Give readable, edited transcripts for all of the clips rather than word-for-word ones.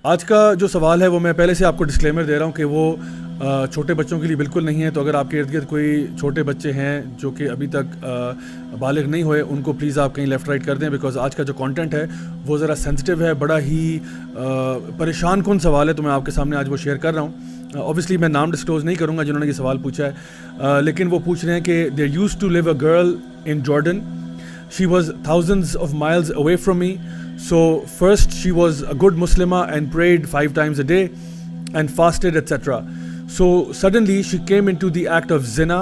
آج کا جو سوال ہے وہ میں پہلے سے آپ کو ڈسکلیمر دے رہا ہوں کہ وہ چھوٹے بچوں کے لیے بالکل نہیں ہے. تو اگر آپ کے ارد گرد کوئی چھوٹے بچے ہیں جو کہ ابھی تک بالغ نہیں ہوئے, ان کو پلیز آپ کہیں لیفٹ رائٹ کر دیں, بیکاز آج کا جو کانٹینٹ ہے وہ ذرا سینسٹیو ہے, بڑا ہی پریشان کن سوال ہے. تو میں آپ کے سامنے آج وہ شیئر کر رہا ہوں. اوبیسلی میں نام ڈسکلوز نہیں کروں گا جنہوں نے یہ سوال پوچھا ہے, لیکن وہ پوچھ رہے ہیں کہ there used to live a girl in Jordan. She was thousands of miles away from me. So first she was a good Muslimah and prayed 5 times a day and fasted, etc. So suddenly she came into the act of zina,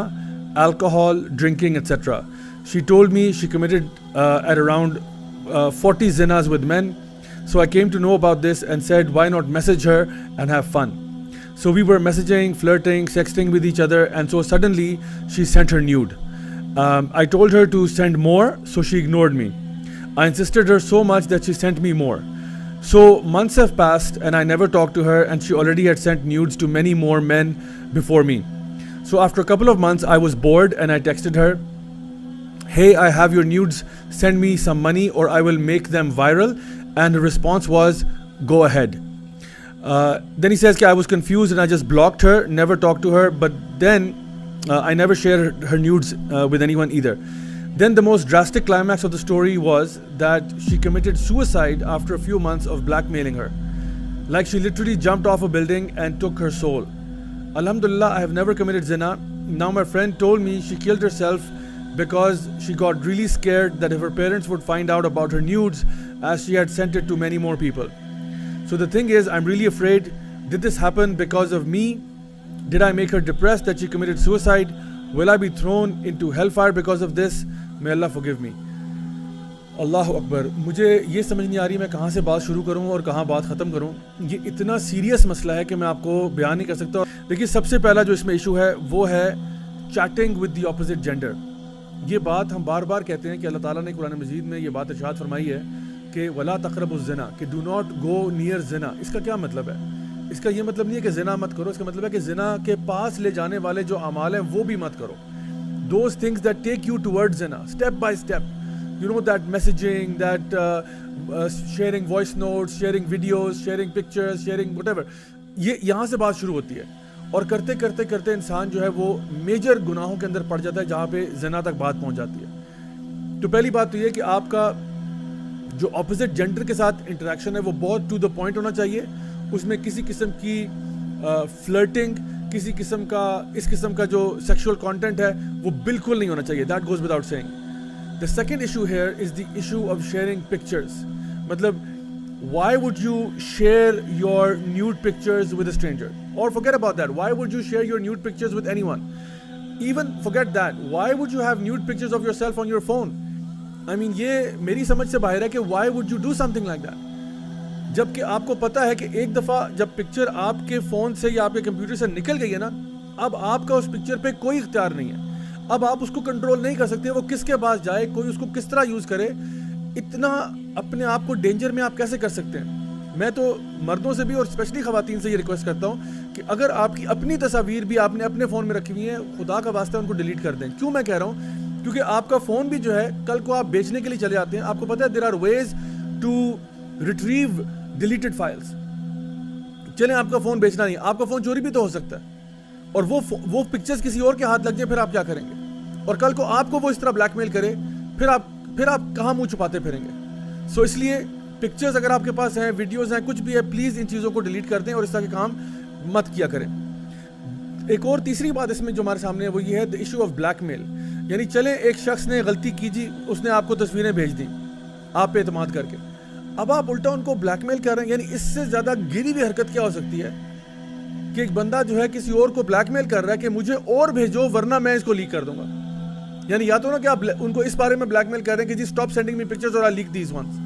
alcohol, drinking, etc. She told me she committed at around 40 zinas with men. So I came to know about this and said, why not message her and have fun? So we were messaging, flirting, sexting with each other, and so suddenly she sent her nude. I told her to send more, so she ignored me. I insisted her so much that she sent me more. So months have passed and I never talked to her, and she already had sent nudes to many more men before me. So after a couple of months I was bored and I texted her, hey, I have your nudes, send me some money or I will make them viral. And the response was, go ahead. Then he says I was confused and I just blocked her, never talked to her, but then I never shared her nudes with anyone either. Then the most drastic climax of the story was that she committed suicide after a few months of blackmailing her. Like she literally jumped off a building and took her soul. Alhamdulillah, I have never committed zina. Now my friend told me she killed herself because she got really scared that if her parents would find out about her nudes, as she had sent it to many more people. So the thing is, I'm really afraid, did this happen because of me? Did I make her depressed that she committed suicide? Will I be thrown into hellfire because of this? May Allah forgive me. اللہ اکبر. مجھے یہ سمجھ نہیں آ رہی میں کہاں سے بات شروع کروں اور کہاں بات ختم کروں. یہ اتنا سیریس مسئلہ ہے کہ میں آپ کو بیان نہیں کر سکتا. دیکھیے, سب سے پہلا جو اس میں ایشو ہے وہ ہے cheating with the opposite gender. یہ بات ہم بار بار کہتے ہیں کہ اللہ تعالیٰ نے قرآن مجید میں یہ بات ارشاد فرمائی ہے کہ ولا تقربوا الزنا, کہ ڈو ناٹ گو نیئر زنا. اس کا کیا مطلب ہے؟ اس کا یہ مطلب نہیں ہے کہ زنا مت کرو, اس کا مطلب ہے کہ زنا کے پاس لے جانے والے جو اعمال ہیں وہ بھی مت کرو. Those things that take you towards zina, step by step. You know, that messaging, that sharing voice notes, sharing videos, sharing pictures, sharing whatever. یہ یہاں سے بات شروع ہوتی ہے, اور کرتے کرتے کرتے انسان جو ہے وہ میجر گناہوں کے اندر پڑ جاتا ہے جہاں پہ زنا تک بات پہنچ جاتی ہے. تو پہلی بات تو یہ کہ آپ کا جو اپوزٹ جینڈر کے ساتھ انٹریکشن ہے وہ بہت ٹو دا پوائنٹ ہونا چاہیے. اس میں کسی قسم کی فلرٹنگ, کسی قسم کا اس قسم کا جو سیکشول کانٹینٹ ہے وہ بالکل نہیں ہونا چاہیے. That goes without seeing. The second issue here is the issue of sharing pictures. مطلب why would you share your nude pictures with a stranger, اور forget about that, why would you share your nude pictures with anyone? Even forget that, why would you have nude pictures of yourself on your phone? I mean, یہ میری سمجھ سے باہر ہے کہ why would you do something like that? جبکہ آپ کو پتا ہے کہ ایک دفعہ جب پکچر آپ کے فون سے یا آپ کے کمپیوٹر سے نکل گئی ہے نا, اب آپ کا اس پکچر پہ کوئی اختیار نہیں ہے. اب آپ اس کو کنٹرول نہیں کر سکتے, وہ کس کے پاس جائے, کوئی اس کو کس طرح یوز کرے. اتنا اپنے آپ کو ڈینجر میں آپ کیسے کر سکتے ہیں؟ میں تو مردوں سے بھی اور اسپیشلی خواتین سے یہ ریکویسٹ کرتا ہوں کہ اگر آپ کی اپنی تصاویر بھی آپ نے اپنے فون میں رکھی ہوئی ہیں, خدا کا واسطہ ان کو ڈیلیٹ کر دیں. کیوں میں کہہ رہا ہوں؟ کیونکہ آپ کا فون بھی جو ہے کل کو آپ بیچنے کے لیے چلے آتے ہیں. آپ کو پتہ ہے there are ways to retrieve deleted files. چلیں آپ کا فون بیچنا نہیں, آپ کا فون چوری بھی تو ہو سکتا ہے, اور وہ پکچرز کسی اور کے ہاتھ لگ جائیں, پھر آپ کیا کریں گے؟ اور کل کو آپ کو وہ اس طرح بلیک میل کرے, پھر آپ کہاں منہ چھپاتے پھریں گے؟ سو اس لیے پکچرز اگر آپ کے پاس ہیں, ویڈیوز ہیں, کچھ بھی ہے, پلیز ان چیزوں کو ڈیلیٹ کر دیں اور اس طرح کے کام مت کیا کریں. ایک اور تیسری بات اس میں جو ہمارے سامنے ہے وہ یہ ہے دی ایشو آف بلیک میل. یعنی چلیں ایک شخص نے غلطی کی جی, اس نے آپ کو تصویریں بھیج دیں آپ پہ اعتماد کر کے, اب آپ الٹا ان کو بلیک میل کر رہے ہیں. یعنی اس سے زیادہ گری ہوئی حرکت کیا ہو سکتی ہے کہ ایک بندہ جو ہے کسی اور کو بلیک میل کر رہا ہے کہ مجھے اور بھیجو ورنہ میں اس کو لیک کر دوں گا. یعنی یا تو نا کہ آپ ان کو اس بارے میں بلیک میل کر رہے ہیں کہ جی اسٹاپ سینڈنگ می پکچرز اور آئی لیک دیز ونس,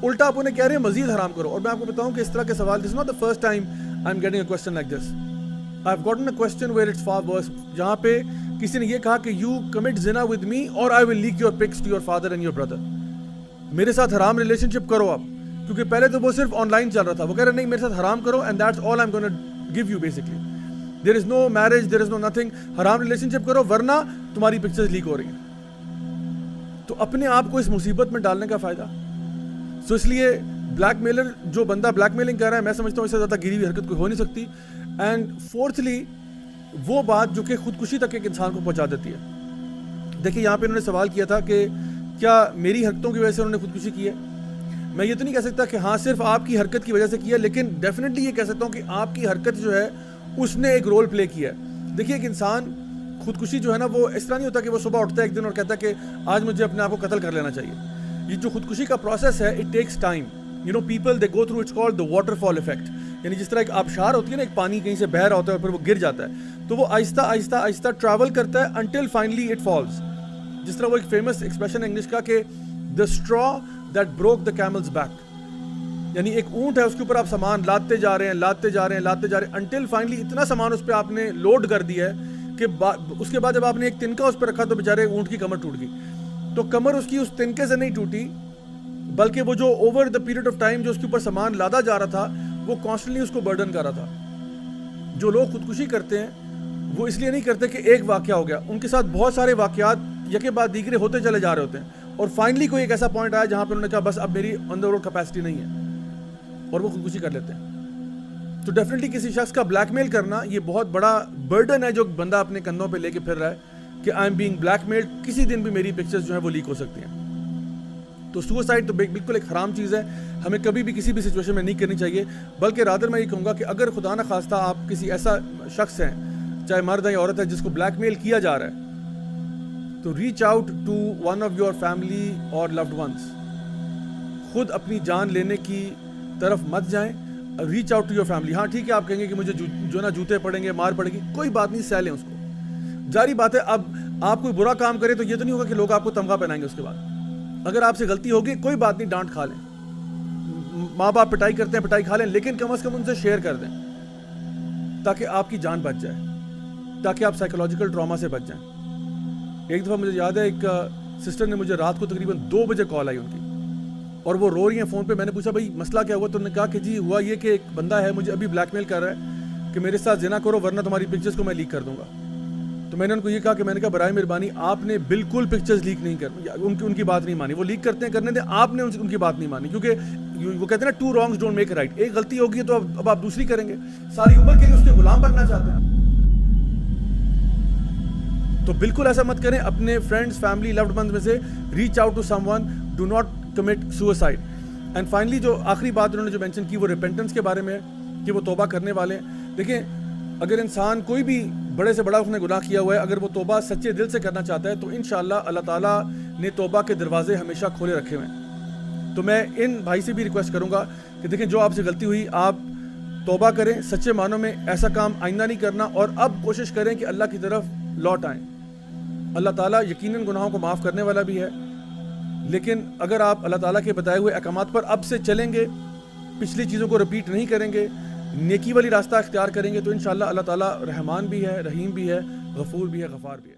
الٹا آپ انہیں کہہ رہے ہیں مزید حرام کرو. اور میں آپ کو بتاؤں کہ اس طرح کے سوال, this is not the first time I am getting a question like this. I have gotten a question where it's far worse, جہاں پہ کسی نے یہ کہا کہ یو کمٹ زنا ود می اور I will leak your pics to your father and your brother. میرے ساتھ حرام ریلیشن شپ کرو آپ, کیونکہ پہلے تو وہ صرف آن لائن چل رہا تھا. وہ کہہ رہے نہیں میرے ساتھ حرام کرو and that's all I am gonna give you. Basically there is no marriage, there is no nothing, حرام ریلیشن شپ کرو ورنہ تمہاری پکچرز لیک ہو رہی ہیں. تو اپنے آپ کو اس مصیبت میں ڈالنے کا فائدہ. سو اس لیے بلیک میلر جو بندہ بلیک میلنگ کر رہا ہے میں سمجھتا ہوں اس سے زیادہ گری ہوئی حرکت کوئی ہو نہیں سکتی. اینڈ فورتھلی وہ بات جو کہ خودکشی تک ایک انسان کو پہنچا دیتی ہے. دیکھیے یہاں پہ انہوں نے سوال کیا تھا کہ کیا میری حرکتوں کی وجہ سے انہوں نے خودکشی کی ہے. میں یہ تو نہیں کہہ سکتا کہ ہاں صرف آپ کی حرکت کی وجہ سے کیا, لیکن ڈیفینیٹلی یہ کہہ سکتا ہوں کہ آپ کی حرکت جو ہے اس نے ایک رول پلے کیا ہے. دیکھیے ایک انسان خودکشی جو ہے نا وہ اس طرح نہیں ہوتا کہ وہ صبح اٹھتا ہے ایک دن اور کہتا ہے کہ آج مجھے اپنے آپ کو قتل کر لینا چاہیے. یہ جو خودکشی کا پروسیس ہے it takes time. You know people they go through it's called the waterfall effect. یعنی جس طرح ایک آبشار ہوتی ہے نا, ایک پانی کہیں سے بہہ رہا ہوتا ہے اور پھر وہ گر جاتا ہے, تو وہ آہستہ آہستہ آہستہ ٹریول کرتا ہے انٹل فائنلی اٹ فالز. جس طرح وہ ایک فیمس ایکسپریشن ہے انگلش کا کہ the straw that broke the camel's back. یعنی ایک اونٹ ہے, اس کے اوپر آپ سامان لاتے جا رہے ہیں انٹل فائنلی اتنا سامان اس پہ آپ نے لوڈ کر دیا ہے کہ اس کے بعد جب آپ نے ایک تنکا اس پہ رکھا تو بیچارے اونٹ کی کمر ٹوٹ گئی. تو کمر اس کی اس تنکے سے نہیں ٹوٹی, بلکہ وہ جو over the period of time جو اس کے اوپر سامان لادا جا رہا تھا وہ کانسٹنٹلی اس کو برڈن کر رہا تھا. جو لوگ خودکشی کرتے ہیں وہ اس لیے نہیں کرتے کہ ایک واقعہ ہو گیا, ان کے ساتھ بہت سارے واقعات یکے بعد دیگرے ہوتے چلے جا رہے ہوتے ہیں اور فائنلی کوئی ایک ایسا پوائنٹ آیا جہاں پہ انہوں نے کہا بس اب میری اندر اور کیپیسٹی نہیں ہے اور وہ خودکشی کر لیتے ہیں. تو ڈیفینیٹلی کسی شخص کا بلیک میل کرنا یہ بہت بڑا برڈن ہے جو بندہ اپنے کندھوں پہ لے کے پھر رہا ہے کہ I am being black mailed, کسی دن بھی میری پکچرز جو ہیں وہ لیک ہو سکتی ہیں. تو سوسائڈ تو بالکل ایک حرام چیز ہے, ہمیں کبھی بھی کسی بھی سچویشن میں نہیں کرنی چاہیے. بلکہ رادر میں یہ کہوں گا کہ اگر خدا نہ خواستہ آپ کسی ایسا شخص ہیں, چاہے مرد ہے یا عورت ہے, جس کو بلیک میل کیا جا رہا ہے, تو reach out to one of your family اور لوڈ ونس. خود اپنی جان لینے کی طرف مت جائیں, reach out to your family. ہاں ٹھیک ہے آپ کہیں گے کہ مجھے جو نا جوتے پڑیں گے, مار پڑے گی, کوئی بات نہیں, سہ لیں اس کو. جاری بات ہے, اب آپ کوئی برا کام کرے تو یہ تو نہیں ہوگا کہ لوگ آپ کو تمغہ پہنائیں گے اس کے بعد. اگر آپ سے غلطی ہوگی کوئی بات نہیں, ڈانٹ کھا لیں, ماں باپ پٹائی کرتے ہیں پٹائی کھا لیں, لیکن کم از کم ان سے شیئر کر دیں تاکہ آپ کی جان بچ جائے, تاکہ آپ سائیکولوجیکل ٹراما سے بچ جائیں. ایک دفعہ مجھے یاد ہے ایک سسٹر نے مجھے رات کو تقریباً 2 بجے کال آئی ان کی, اور وہ رو رہی ہیں فون پہ. میں نے پوچھا بھائی مسئلہ کیا ہوا, تو انہوں نے کہا کہ جی ہوا یہ کہ ایک بندہ ہے مجھے ابھی بلیک میل کر رہا ہے کہ میرے ساتھ زنا کرو ورنہ تمہاری پکچرز کو میں لیک کر دوں گا. تو میں نے ان کو یہ کہا کہ میں نے کہا برائے مہربانی آپ نے بالکل پکچرز لیک نہیں کرنی, ان کی بات نہیں مانی. وہ لیک کرتے ہیں کرنے دیں, آپ نے ان کی بات نہیں مانی, کیونکہ وہ کہتے ہیں نا 2 wrongs don't make a right. ایک غلطی ہوگی تو اب آپ دوسری کریں گے, ساری عمر کے لیے اس کے غلام بننا چاہتے ہیں. تو بالکل ایسا مت کریں. اپنے فرینڈز, فیملی, لوڈ ونز میں سے reach out to someone, do not commit suicide. And finally جو آخری بات انہوں نے جو مینشن کی وہ ریپینٹنس کے بارے میں کہ وہ توبہ کرنے والے ہیں. دیکھیں اگر انسان کوئی بھی بڑے سے بڑا اس نے گناہ کیا ہوا ہے, اگر وہ توبہ سچے دل سے کرنا چاہتا ہے تو انشاءاللہ اللہ تعالیٰ نے توبہ کے دروازے ہمیشہ کھولے رکھے ہوئے ہیں. تو میں ان بھائی سے بھی ریکویسٹ کروں گا کہ دیکھیں جو آپ سے غلطی ہوئی آپ توبہ کریں, سچے معنوں میں ایسا کام آئندہ نہیں کرنا, اور اب کوشش کریں کہ اللہ کی طرف لوٹ آئیں. اللہ تعالیٰ یقیناً گناہوں کو معاف کرنے والا بھی ہے, لیکن اگر آپ اللہ تعالیٰ کے بتائے ہوئے احکامات پر اب سے چلیں گے, پچھلی چیزوں کو رپیٹ نہیں کریں گے, نیکی والی راستہ اختیار کریں گے, تو انشاءاللہ اللہ تعالیٰ رحمان بھی ہے, رحیم بھی ہے, غفور بھی ہے, غفار بھی ہے.